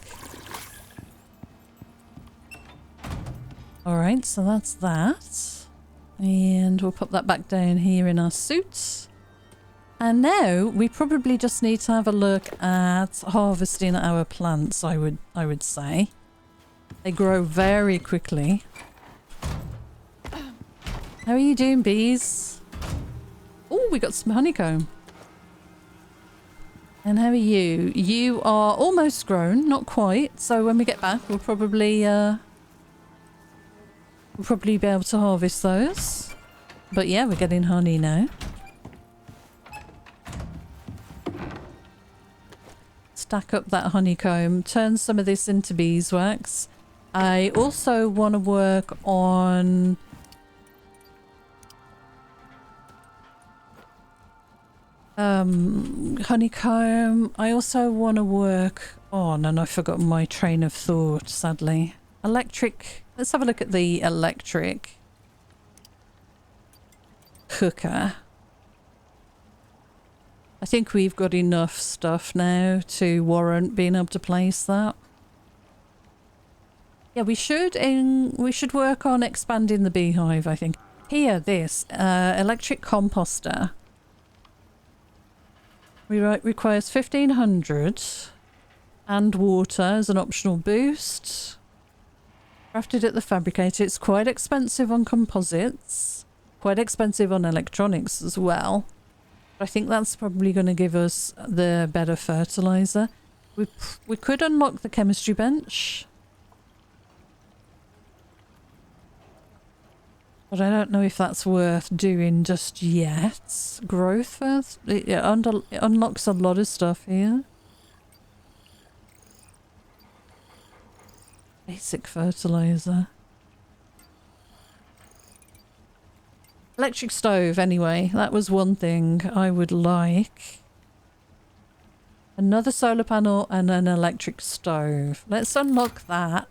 Alright, so that's that. And we'll put that back down here in our suits. And now we probably just need to have a look at harvesting our plants, I would say. They grow very quickly. How are you doing, bees? Oh, we got some honeycomb. And how are you? You are almost grown, not quite. So when we get back, we'll probably be able to harvest those. But yeah, we're getting honey now. Stack up that honeycomb. Turn some of this into beeswax. I also want to work on honeycomb. I also want to work on, and I've forgotten my train of thought, sadly. Electric. Let's have a look at the electric cooker. I think we've got enough stuff now to warrant being able to place that. Yeah, we should work on expanding the beehive, I think. Here, this electric composter. Requires 1500 and water as an optional boost. Crafted at the fabricator. It's quite expensive on composites. Quite expensive on electronics as well. But I think that's probably going to give us the better fertilizer. We could unlock the chemistry bench. But I don't know if that's worth doing just yet. Growth first? It unlocks a lot of stuff here. Basic fertilizer. Electric stove, anyway. That was one thing I would like. Another solar panel and an electric stove. Let's unlock that.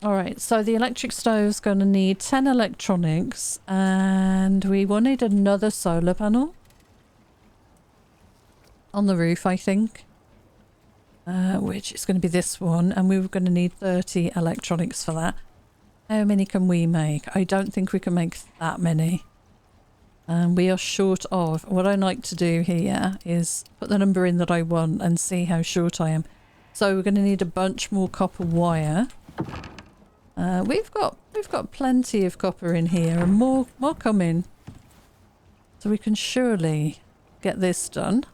Alright, so the electric stove's going to need 10 electronics and we wanted another solar panel on the roof, I think. Which is going to be this one, and we were going to need 30 electronics for that. How many can we make? I don't think we can make that many. We are short of. What I like to do here is put the number in that I want and see how short I am. So we're going to need a bunch more copper wire. We've got plenty of copper in here and more coming. So we can surely get this done.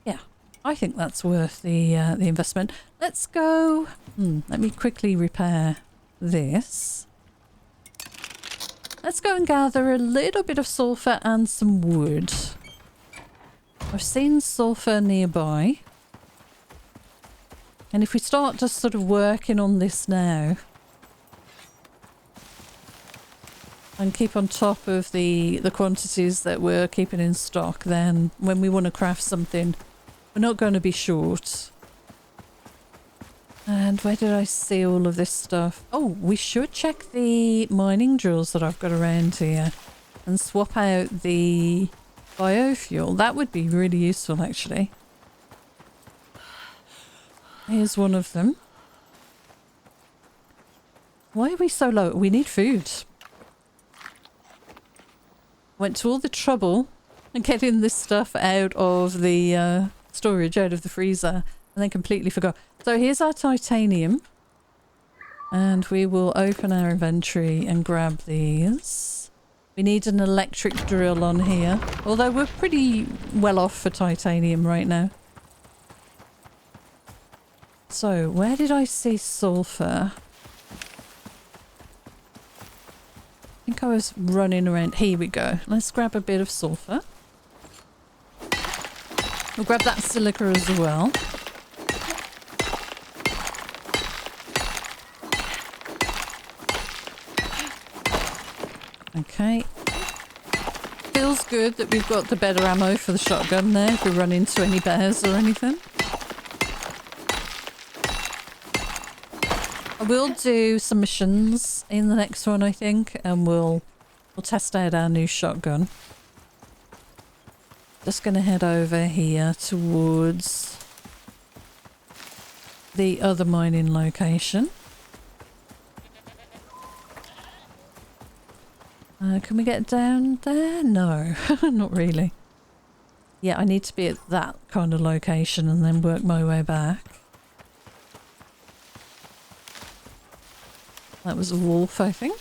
Yeah, I think that's worth the investment. Let's go. Let me quickly repair this. Let's go and gather a little bit of sulfur and some wood. I've seen sulfur nearby. And if we start just sort of working on this now and keep on top of the quantities that we're keeping in stock, then when we want to craft something, we're not going to be short. And where did I see all of this stuff? Oh, we should check the mining drills that I've got around here and swap out the biofuel. That would be really useful, actually. Here's one of them. Why are we so low? We need food. Went to all the trouble and getting this stuff out of the storage, out of the freezer, and then completely forgot. So here's our titanium. And we will open our inventory and grab these. We need an electric drill on here, although we're pretty well off for titanium right now. So, where did I see sulfur? I think I was running around. Here we go. Let's grab a bit of sulfur. We'll grab that silica as well. Okay. Feels good that we've got the better ammo for the shotgun there if we run into any bears or anything. I will do some missions in the next one, I think, and we'll test out our new shotgun. Just going to head over here towards the other mining location. Can we get down there? No, not really. Yeah, I need to be at that kind of location and then work my way back. That was a wolf, I think.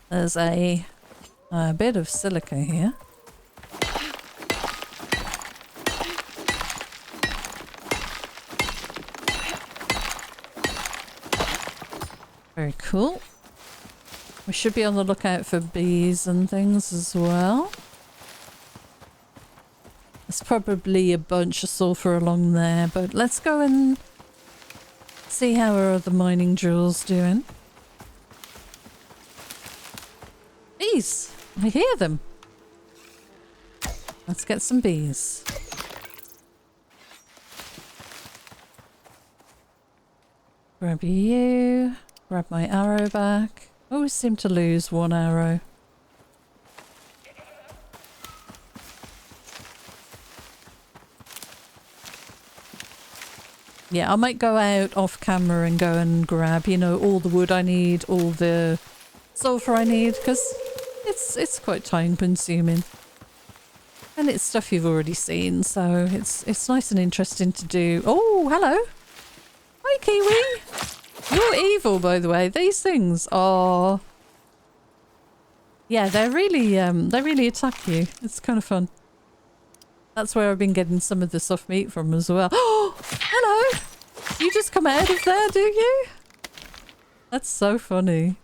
There's a bit of silica here. Very cool. We should be on the lookout for bees and things as well. There's probably a bunch of sulfur along there, but let's go and see how our other mining drill's doing. Bees! I hear them. Let's get some bees. Grab you. Grab my arrow back. Always seem to lose one arrow. Yeah, I might go out off camera and go and grab, you know, all the wood I need, all the sulfur I need, because it's quite time consuming. And it's stuff you've already seen, so it's nice and interesting to do. Oh, hello. Hi, Kiwi. You're evil, by the way. These things are... Yeah, they really attack you. It's kind of fun. That's where I've been getting some of the soft meat from as well. Oh, hello! You just come out of there, do you? That's so funny.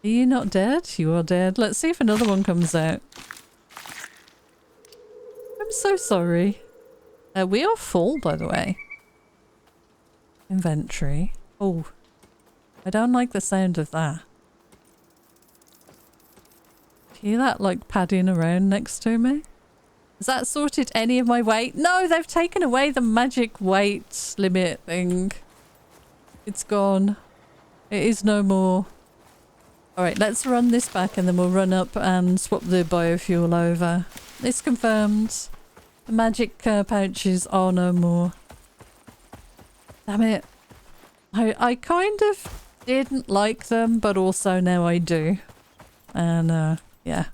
Are you not dead? You are dead. Let's see if another one comes out. I'm so sorry. We are full, by the way. Inventory. Oh, I don't like the sound of that. Hear that, like, padding around next to me? Has that sorted any of my weight? No, they've taken away the magic weight limit thing. It's gone. It is no more. Alright, let's run this back and then we'll run up and swap the biofuel over. It's confirmed. The magic pouches are no more. Damn it. I kind of didn't like them, but also now I do. And, yeah.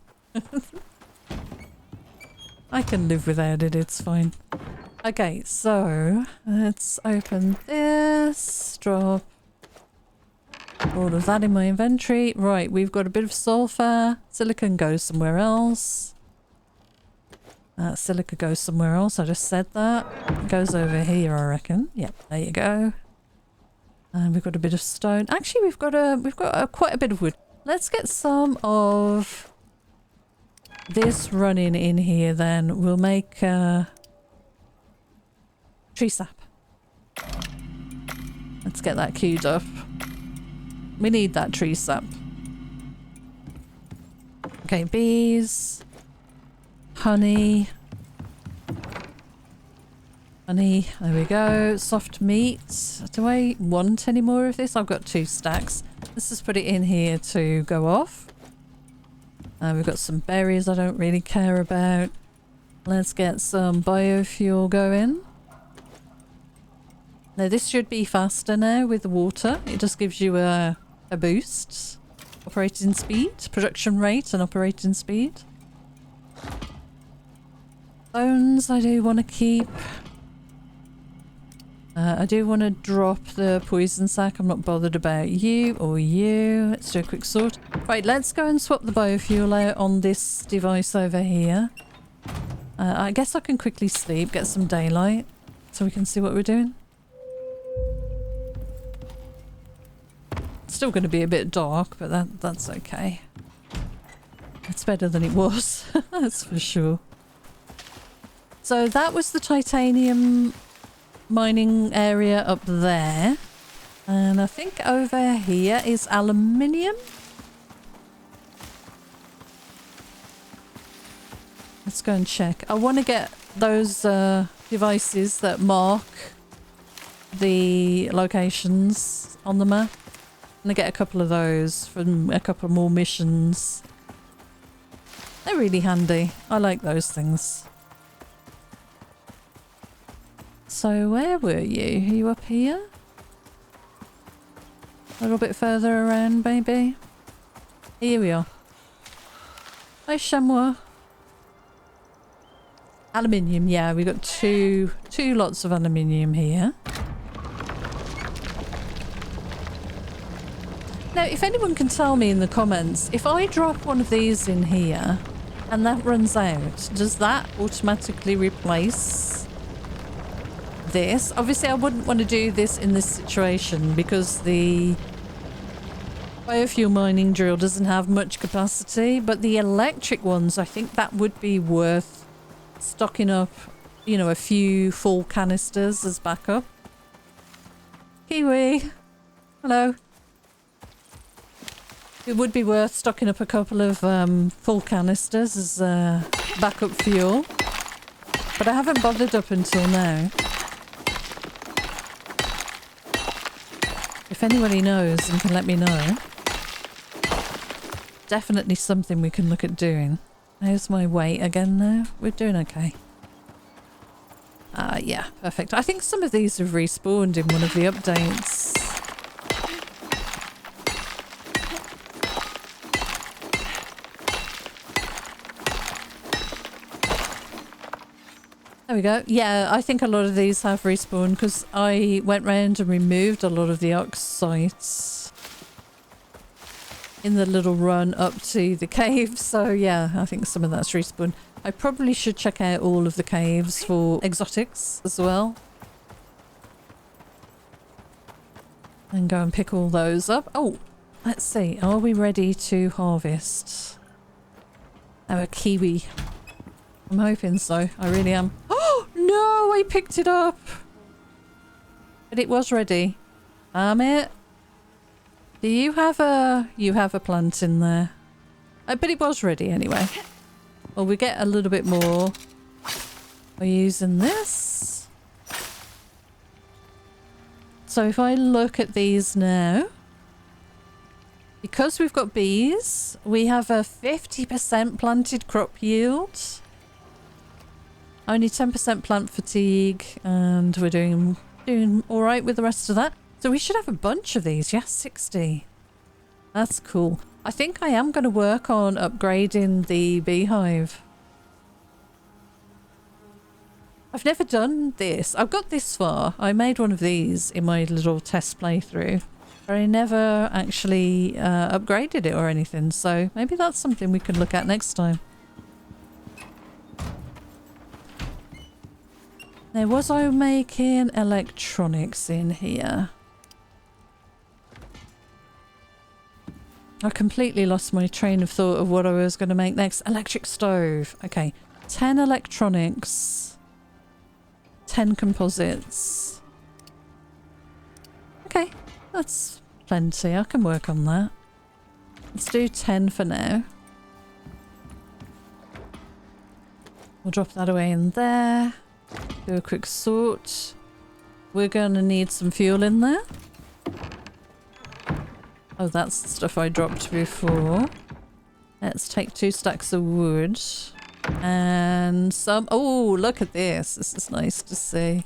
I can live without it, it's fine. Okay, so let's open this, drop all of that in my inventory. Right, we've got a bit of sulfur. Silicon goes somewhere else. Silica goes somewhere else, I just said that. It goes over here, I reckon. Yep, there you go. And we've got a bit of stone. Actually, we've got quite a bit of wood. Let's get some of this running in here then. We'll make tree sap. Let's get that queued up. We need that tree sap. Okay, bees. Honey. Honey, there we go. Soft meat. Do I want any more of this? I've got 2 stacks. Let's just put it in here to go off. We've got some berries I don't really care about. Let's get some biofuel going. Now this should be faster now with the water. It just gives you a boost. Operating speed, production rate and operating speed. Bones I do want to keep. I do want to drop the poison sack. I'm not bothered about you or you. Let's do a quick sort. Right, let's go and swap the biofuel out on this device over here. I guess I can quickly sleep, get some daylight, so we can see what we're doing. It's still going to be a bit dark, but that's okay. It's better than it was, that's for sure. So that was the titanium mining area up there. And I think over here is aluminium. Let's go and check. I want to get those devices that mark the locations on the map. I'm going to get a couple of those from a couple more missions. They're really handy. I like those things. So where were you? Are you up here? A little bit further around, maybe? Here we are. Hi, chamois. Aluminium, yeah, we got two lots of aluminium here. Now, if anyone can tell me in the comments, if I drop one of these in here and that runs out, does that automatically replace this? Obviously, I wouldn't want to do this in this situation because the biofuel mining drill doesn't have much capacity, but the electric ones, I think that would be worth stocking up, you know, a few full canisters as backup. Kiwi, hello. It would be worth stocking up a couple of full canisters as backup fuel, but I haven't bothered up until now. If anybody knows and can let me know, definitely something we can look at doing. How's my weight again now? We're doing okay. Yeah, perfect. I think some of these have respawned in one of the updates. There we go. Yeah, I think a lot of these have respawned because I went round and removed a lot of the ox sites. in the little run up to the cave. So yeah, I think some of that's respawn. I probably should check out all of the caves for exotics as well. And go and pick all those up. Oh, let's see. Are we ready to harvest our kiwi? I'm hoping so. I really am. Oh, no, I picked it up. But it was ready. Damn it. Do you have a... You have a plant in there. But it was ready anyway. Well, we get a little bit more. We're using this. So if I look at these now, because we've got bees, we have a 50% planted crop yield. Only 10% plant fatigue, and we're doing all right with the rest of that. So we should have a bunch of these. Yes, 60. That's cool. I think I am going to work on upgrading the beehive. I've never done this. I've got this far. I made one of these in my little test playthrough, but I never actually upgraded it or anything. So maybe that's something we could look at next time. Now, was I making electronics in here? I completely lost my train of thought of what I was going to make next. Electric stove. Okay. 10 electronics. 10 composites. Okay. That's plenty. I can work on that. Let's do 10 for now. We'll drop that away in there. Do a quick sort. We're going to need some fuel in there. Oh, that's the stuff I dropped before. Let's take 2 stacks of wood. And some... Oh, look at this. This is nice to see.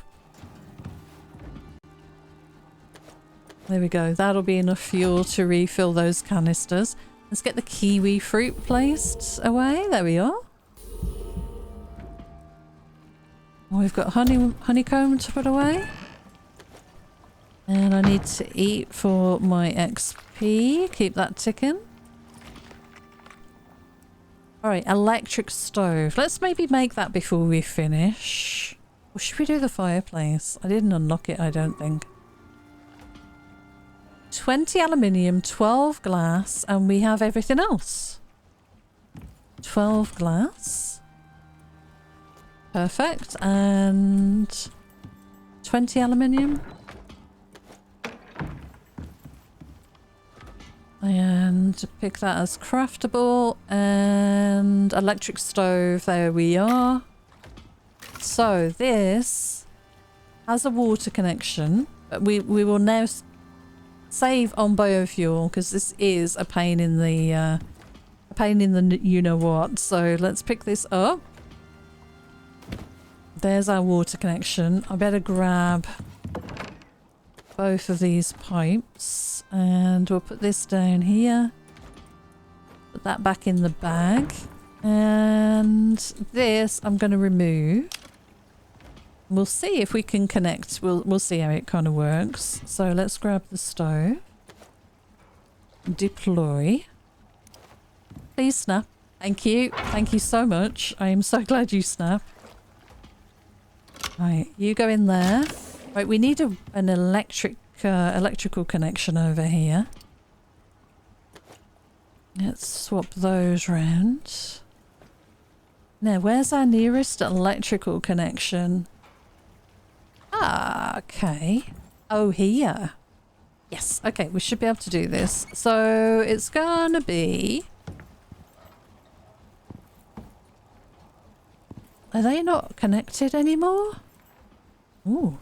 There we go. That'll be enough fuel to refill those canisters. Let's get the kiwi fruit placed away. There we are. We've got honeycomb to put away. And I need to eat for my XP. Keep that ticking. Alright, electric stove. Let's maybe make that before we finish. Or should we do the fireplace? I didn't unlock it, I don't think. 20 aluminium, 12 glass, and we have everything else. 12 glass. Perfect. And 20 aluminium. And pick that as craftable. And electric stove. There we are. So this has a water connection. But we will now save on biofuel because this is a pain in the you know what. So let's pick this up. There's our water connection. I better grab both of these pipes and we'll put this down here. Put that back in the bag. And this I'm going to remove. We'll see if we can connect. We'll see how it kind of works. So let's grab the stove. Deploy. Please snap. Thank you. Thank you so much. I am so glad you snapped. Right, you go in there. Right, we need an electrical connection over here. Let's swap those round. Now, where's our nearest electrical connection? Ah, okay. Oh, here. Yes, okay, we should be able to do this. So it's gonna be... Are they not connected anymore? Ooh.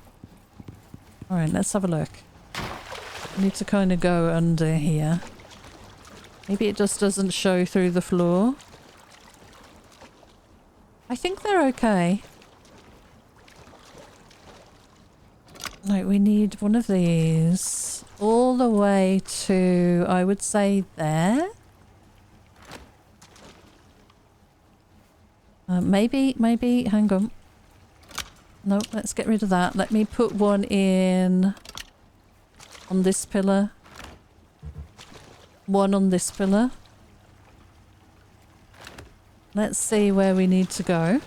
Alright, let's have a look. I need to kind of go under here. Maybe it just doesn't show through the floor. I think they're okay. Right, we need one of these all the way to, I would say, there. Maybe, hang on. No, let's get rid of that. Let me put one in on this pillar. one on this pillar. Let's see where we need to go.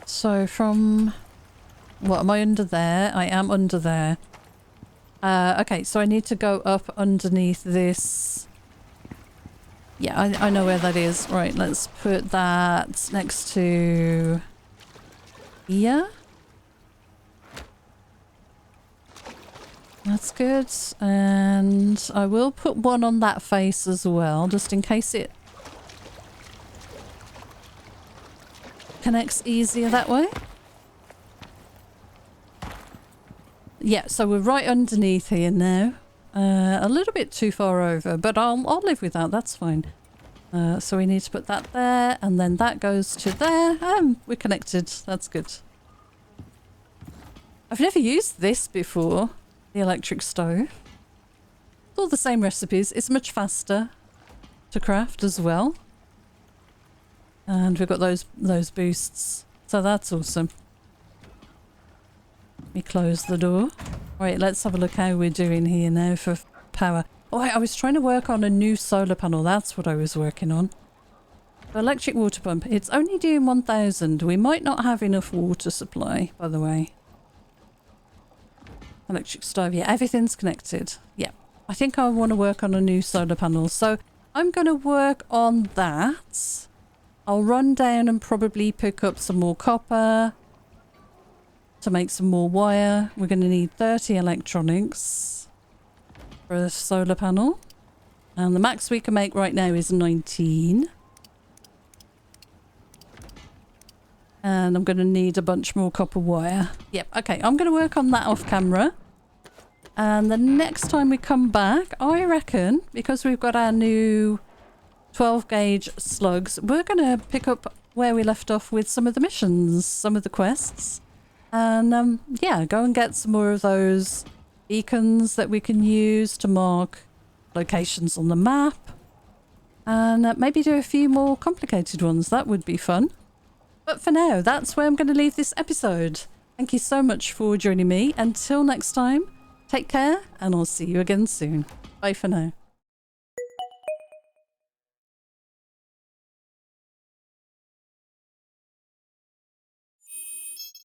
So from... What, am I under there? I am under there. Okay, so I need to go up underneath this. Yeah, I know where that is. Right, let's put that next to... here. That's good. And I will put one on that face as well, just in case it connects easier that way. Yeah, so we're right underneath here now. A little bit too far over, but I'll live with that. That's fine. So we need to put that there, and then that goes to there. We're connected. That's good. I've never used this before, the electric stove. It's all the same recipes. It's much faster to craft as well. And we've got those boosts. So that's awesome. Let me close the door. Right, let's have a look how we're doing here now for power. Oh, I was trying to work on a new solar panel. That's what I was working on. Electric water pump. It's only doing 1,000. We might not have enough water supply, by the way. Electric stove. Yeah, everything's connected. Yeah. I think I want to work on a new solar panel. So I'm going to work on that. I'll run down and probably pick up some more copper to make some more wire. We're going to need 30 electronics for a solar panel. And the max we can make right now is 19. And I'm going to need a bunch more copper wire. Yep, okay, I'm going to work on that off camera. And the next time we come back, I reckon, because we've got our new 12 gauge slugs, we're going to pick up where we left off with some of the missions, some of the quests. And yeah, go and get some more of those beacons that we can use to mark locations on the map. And maybe do a few more complicated ones. That would be fun. But for now, that's where I'm going to leave this episode. Thank you so much for joining me. Until next time, take care and I'll see you again soon. Bye for now.